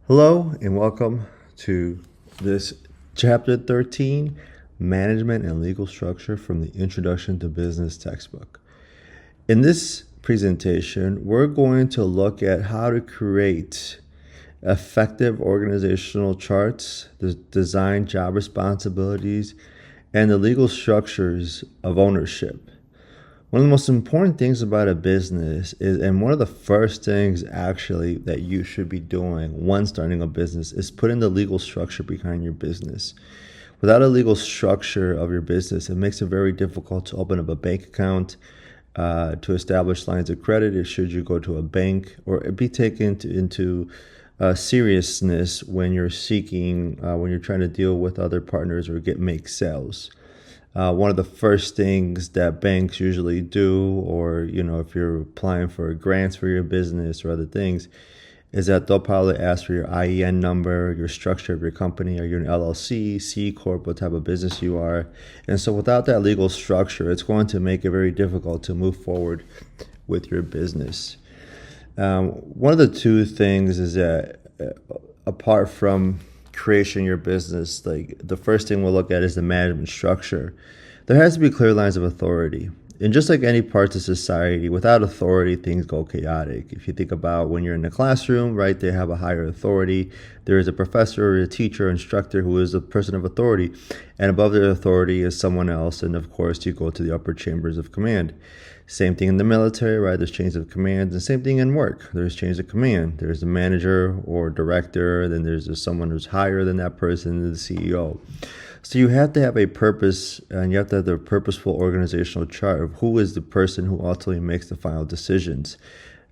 Hello and welcome to this chapter 13, Management and Legal Structure from the Introduction to Business textbook. In this presentation, we're going to look at how to create effective organizational charts, the design job responsibilities, and the legal structures of ownership. One of the most important things about a business is, and one of the first things actually that you should be doing when starting a business, is putting the legal structure behind your business. Without a legal structure of your business, it makes it very difficult to open up a bank account, to establish lines of credit should you go to a bank, or be taken into seriousness when you're when you're trying to deal with other partners or make sales. One of the first things that banks usually do, or if you're applying for grants for your business or other things, is that they'll probably ask for your IEN number, your structure of your company. Are you an LLC, C Corp, what type of business you are? And so without that legal structure, it's going to make it very difficult to move forward with your business. One of the two things is that apart from creation your business, like the first thing we'll look at is the management structure. There has to be clear lines of authority. And just like any parts of society, without authority, things go chaotic. If you think about when you're in the classroom, right, they have a higher authority. There is a professor or a teacher or instructor who is a person of authority, and above their authority is someone else. And of course, you go to the upper chambers of command. Same thing in the military, right? There's chains of command, and same thing in work. There's chains of command. There's a manager or director, then there's someone who's higher than that person, the CEO. So you have to have a purpose, and you have to have the purposeful organizational chart of who is the person who ultimately makes the final decisions.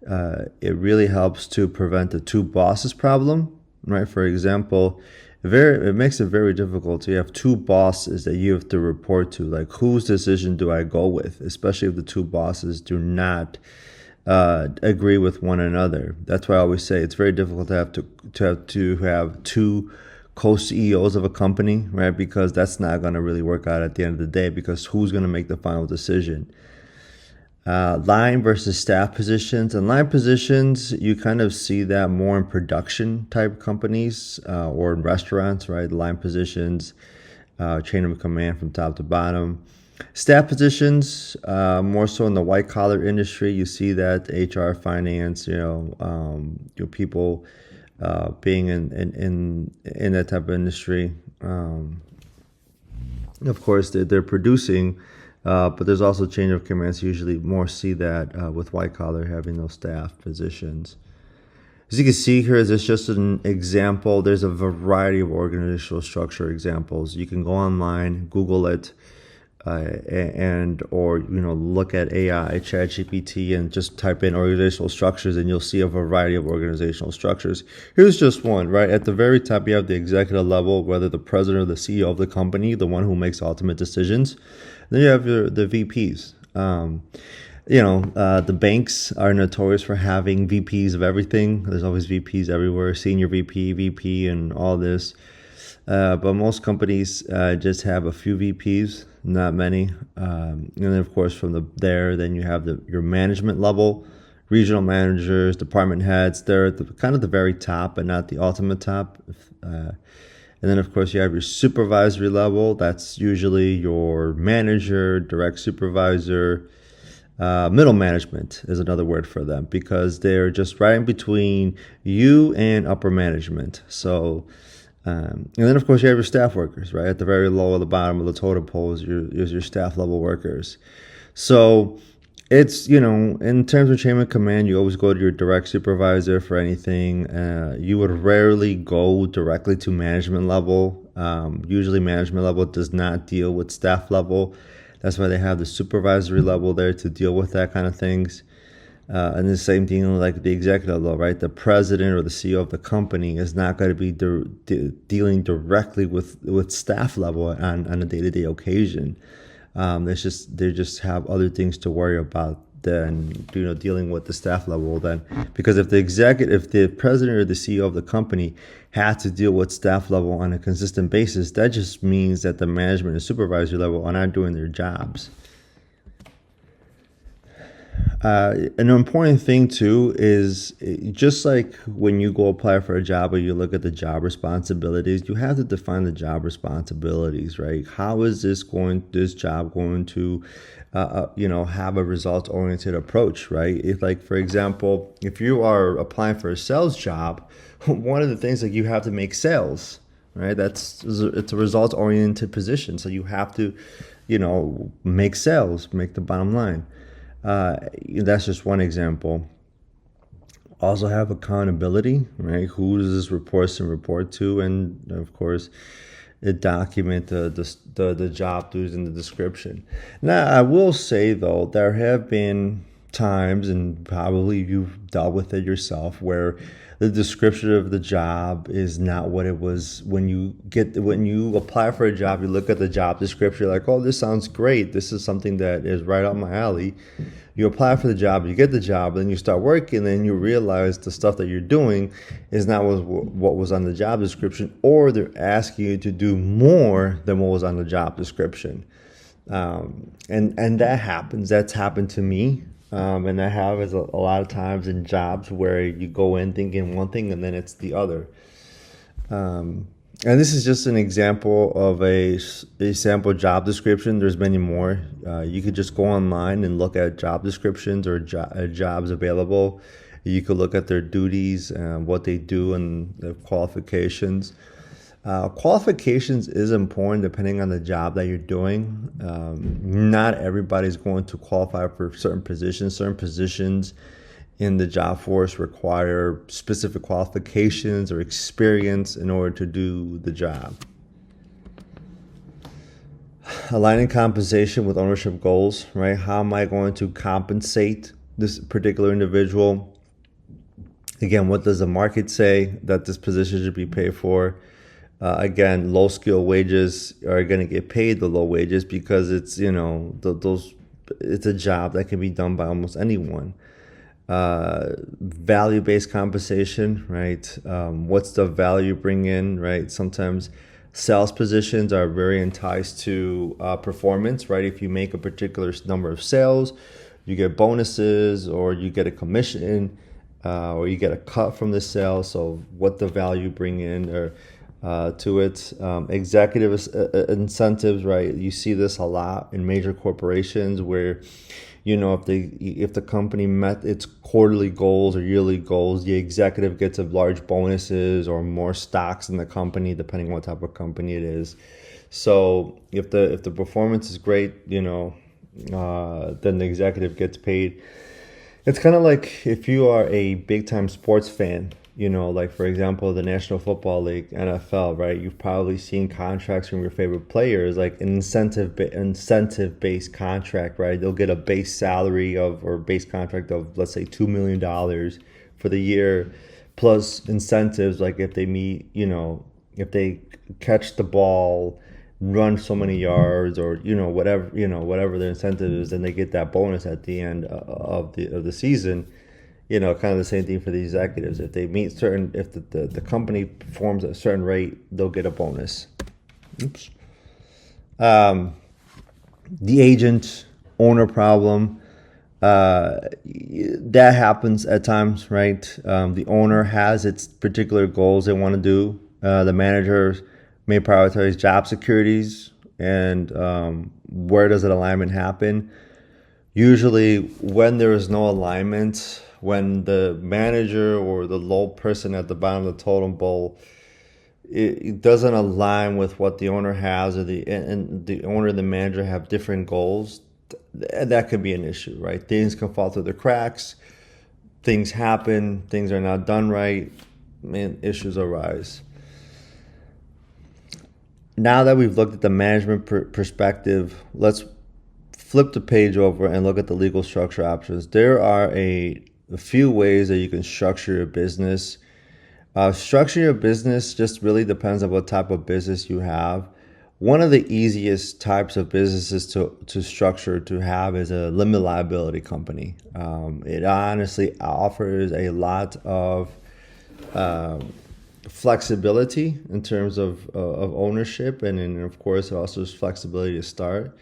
It really helps to prevent the two bosses problem, right? For example, it makes it very difficult to have two bosses that you have to report to. Like, whose decision do I go with? Especially if the two bosses do not agree with one another. That's why I always say it's very difficult to have two co-CEOs of a company, right? Because that's not going to really work out at the end of the day, because who's going to make the final decision? Line versus staff positions. And line positions, you kind of see that more in production type companies or in restaurants, right? Line positions, chain of command from top to bottom. Staff positions, more so in the white collar industry, you see that HR, finance, your people being in that type of industry. Of course, they're producing. But there's also change of commands. You usually more see that with white collar having those staff positions. As you can see here, this is just an example. There's a variety of organizational structure examples. You can go online, Google it, or look at AI, ChatGPT, and just type in organizational structures, and you'll see a variety of organizational structures. Here's just one, right? At the very top, you have the executive level, whether the president or the CEO of the company, the one who makes ultimate decisions. Then you have the VPs. The banks are notorious for having VPs of everything. There's always VPs everywhere, senior VP, and all this. But most companies just have a few VPs, not many. And then, of course, then you have your management level, regional managers, department heads. They're at kind of the very top, but not the ultimate top. And then, of course, you have your supervisory level. That's usually your manager, direct supervisor. Middle management is another word for them, because they're just right in between you and upper management. So, and then, of course, you have your staff workers, right? At the very low at the bottom of the totem pole is your staff level workers. So it's, in terms of chain of command, you always go to your direct supervisor for anything. You would rarely go directly to management level. Usually management level does not deal with staff level. That's why they have the supervisory level there to deal with that kind of things. And the same thing like the executive level, right? The president or the CEO of the company is not going to be dealing directly with staff level on a day-to-day occasion. They just have other things to worry about than dealing with the staff level. Then, because if the president or the CEO of the company had to deal with staff level on a consistent basis, that just means that the management and supervisory level are not doing their jobs. An important thing too is just like when you go apply for a job or you look at the job responsibilities, you have to define the job responsibilities, right? How is this job going to, have a results oriented approach, right? If, like, for example, if you are applying for a sales job, one of the things that you have to make sales, right? It's a results oriented position, so you have to, make sales, make the bottom line. That's just one example. Also have accountability, right? Who does this report to, and of course, it document the job duties in the description. Now, I will say though, there have been times, and probably you've dealt with it yourself, where the description of the job is not what it was when you apply for a job. You look at the job description, you're like, oh, this sounds great. This is something that is right up my alley. You apply for the job, you get the job, then you start working, then you realize the stuff that you're doing is not what was on the job description, or they're asking you to do more than what was on the job description. And that happens. That's happened to me. And I have a lot of times in jobs where you go in thinking one thing and then it's the other. And this is just an example of a sample job description. There's many more. You could just go online and look at job descriptions or jobs available. You could look at their duties, what they do, and the qualifications. Qualifications is important depending on the job that you're doing. Not everybody's going to qualify for certain positions. Certain positions in the job force require specific qualifications or experience in order to do the job. Aligning compensation with ownership goals, right? How am I going to compensate this particular individual? Again, what does the market say that this position should be paid for? Again, low skill wages are going to get paid the low wages because it's, it's a job that can be done by almost anyone. Value-based compensation, right? What's the value bring in, right? Sometimes sales positions are very enticed to performance, right? If you make a particular number of sales, you get bonuses or you get a commission or you get a cut from the sale. So what the value bring in or to it. Executive incentives, right? You see this a lot in major corporations where, if the company met its quarterly goals or yearly goals, the executive gets a large bonuses or more stocks in the company, depending on what type of company it is. So if the performance is great, then the executive gets paid. It's kind of like if you are a big time sports fan, like for example, the National Football League, NFL, right? You've probably seen contracts from your favorite players, like an incentive-based contract, right? They'll get a base salary or base contract of, let's say, $2 million for the year, plus incentives, like if they meet, if they catch the ball, run so many yards, or whatever their incentive is, then they get that bonus at the end of the season. Kind of the same thing for the executives. If they meet if the company performs at a certain rate, they'll get a bonus. Oops. The agent owner problem, that happens at times, right? The owner has its particular goals they want to do. The manager may prioritize job securities and where does an alignment happen? Usually when there is no alignment, when the manager or the low person at the bottom of the totem pole, it doesn't align with what the owner has, or the owner and the manager have different goals, that could be an issue, right? Things can fall through the cracks, things happen, things are not done right, and issues arise. Now that we've looked at the management perspective, let's flip the page over and look at the legal structure options. There are a few ways that you can structure your business. Structure your business just really depends on what type of business you have. One of the easiest types of businesses to structure to have is a limited liability company. It honestly offers a lot of flexibility in terms of ownership, and then of course also flexibility to start.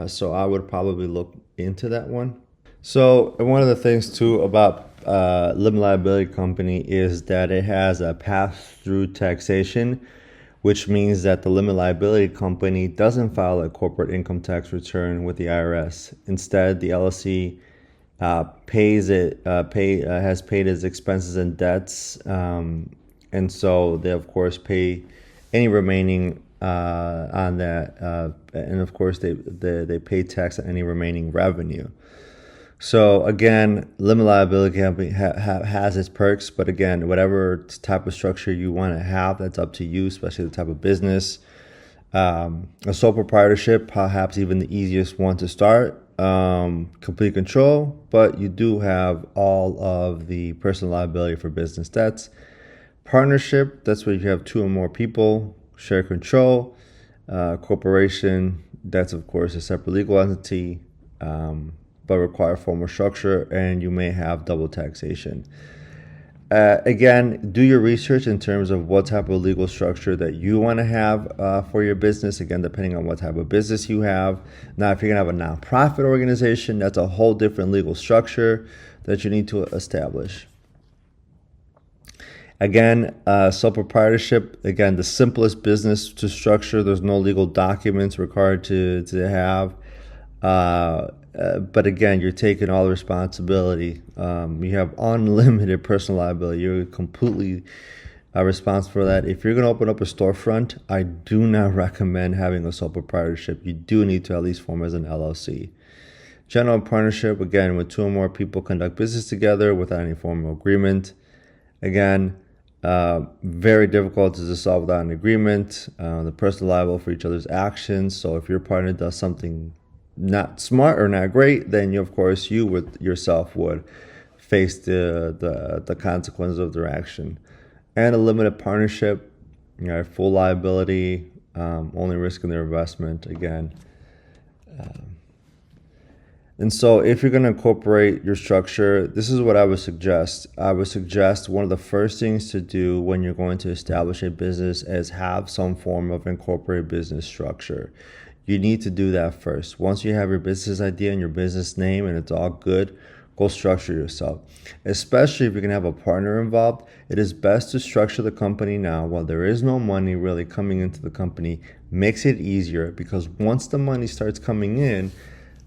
So I would probably look into that one. So one of the things too about limited liability company is that it has a pass-through taxation, which means that the limited liability company doesn't file a corporate income tax return with the IRS. Instead, the LLC has paid its expenses and debts, and so they of course pay any remaining on that, and of course they pay tax on any remaining revenue. So again, limited liability company has its perks, but again, whatever type of structure you want to have, that's up to you, especially the type of business. A sole proprietorship, perhaps even the easiest one to start. Complete control, but you do have all of the personal liability for business debts. Partnership, that's where you have two or more people, share control. Corporation, that's of course a separate legal entity, but require formal structure, and you may have double taxation. Again, do your research in terms of what type of legal structure that you want to have for your business. Again, depending on what type of business you have. Now, if you're going to have a nonprofit organization, that's a whole different legal structure that you need to establish. Again, sole proprietorship, again, the simplest business to structure. There's no legal documents required to have. But again, you're taking all the responsibility. You have unlimited personal liability. You're completely responsible for that. If you're going to open up a storefront, I do not recommend having a sole proprietorship. You do need to at least form as an LLC. General partnership, again, when two or more people conduct business together without any formal agreement. Again, very difficult to dissolve without an agreement. The person liable for each other's actions. So if your partner does something not smart or not great, then you, of course, you would yourself would face the consequences of their action. And a limited partnership, full liability, only risk in their investment again. And so if you're going to incorporate your structure, this is what I would suggest. I would suggest one of the first things to do when you're going to establish a business is have some form of incorporated business structure. You need to do that first. Once you have your business idea and your business name and it's all good, go structure yourself. Especially if you're going to have a partner involved, it is best to structure the company now while there is no money really coming into the company. Makes it easier, because once the money starts coming in,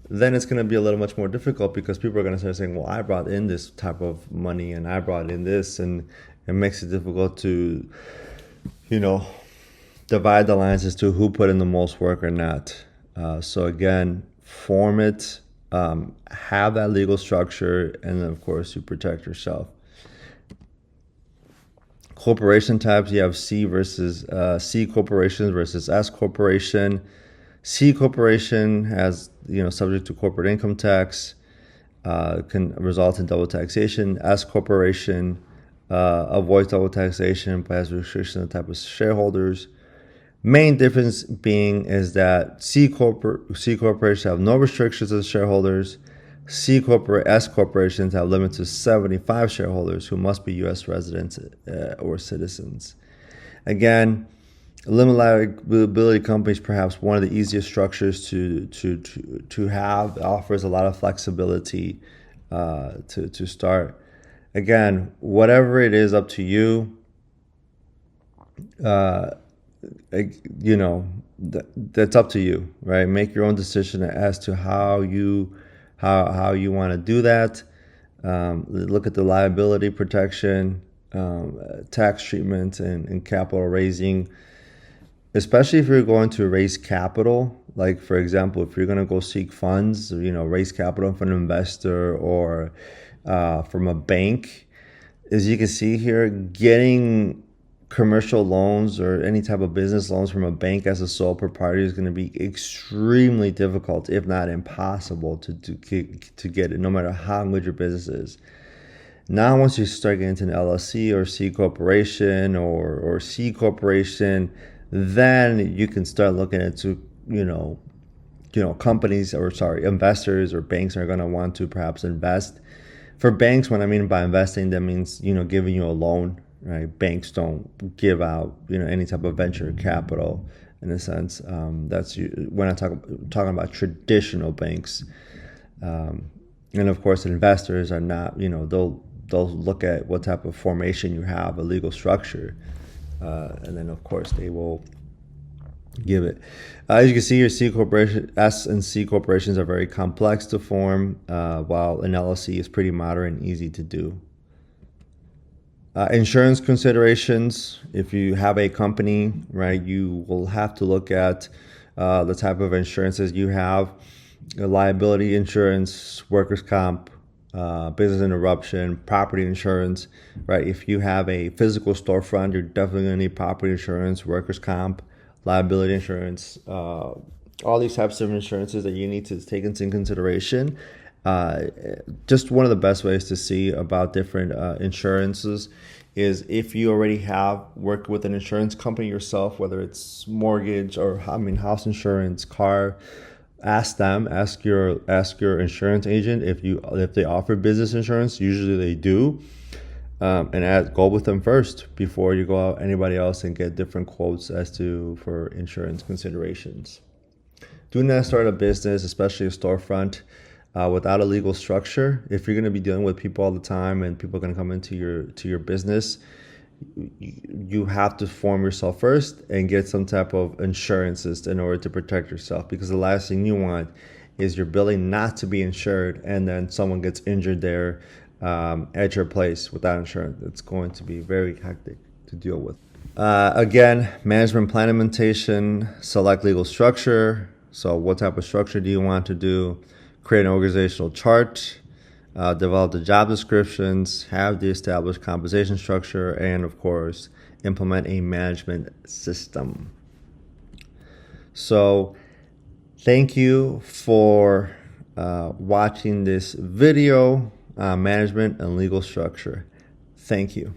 then it's going to be a little much more difficult, because people are going to start saying, well, I brought in this type of money and I brought in this, and it makes it difficult to, divide the lines as to who put in the most work or not. So again, form it, have that legal structure, and then of course you protect yourself. Corporation types, you have C corporations versus S corporation. C corporation has, subject to corporate income tax, can result in double taxation. S corporation avoids double taxation but has restrictions on the type of shareholders. Main difference being is that C corporations have no restrictions on shareholders. S corporations have limits to 75 shareholders who must be U.S. residents or citizens. Again, limited liability company is perhaps one of the easiest structures to have. It offers a lot of flexibility to start. Again, whatever it is, up to you. That's up to you, right? Make your own decision as to how you want to do that. Look at the liability protection, tax treatment, and capital raising. Especially if you're going to raise capital, like for example, if you're going to go seek funds, raise capital from an investor or from a bank. As you can see here, getting commercial loans or any type of business loans from a bank as a sole proprietor is going to be extremely difficult, if not impossible, to get it, no matter how good your business is. Now, once you start getting into an LLC or C corporation or C corporation, then you can start looking into, investors or banks are going to want to perhaps invest. For banks, what I mean by investing, that means, giving you a loan. Right? Banks don't give out, any type of venture capital in a sense. That's when I talking about traditional banks. And of course, investors are not, they'll look at what type of formation you have, a legal structure, and then of course they will give it. As you can see, your C corporation, S and C corporations are very complex to form, while an LLC is pretty modern and easy to do. Insurance considerations. If you have a company, right, you will have to look at the type of insurances you have: liability insurance, workers' comp, business interruption, property insurance, right? If you have a physical storefront, you're definitely going to need property insurance, workers' comp, liability insurance, all these types of insurances that you need to take into consideration. Just one of the best ways to see about different insurances is if you already have worked with an insurance company yourself, whether it's mortgage or house insurance, car. Ask your insurance agent if they offer business insurance. Usually they do, and go with them first before you go out anybody else and get different quotes for insurance considerations. Do not start a business, especially a storefront, without a legal structure. If you're going to be dealing with people all the time and people are going to come into your business, you have to form yourself first and get some type of insurances in order to protect yourself, because the last thing you want is your billing not to be insured and then someone gets injured there at your place without insurance. It's going to be very hectic to deal with. Again, management plan implementation, select legal structure. So what type of structure do you want to do? Create an organizational chart, develop the job descriptions, have the established compensation structure, and of course, implement a management system. So thank you for watching this video, management and legal structure. Thank you.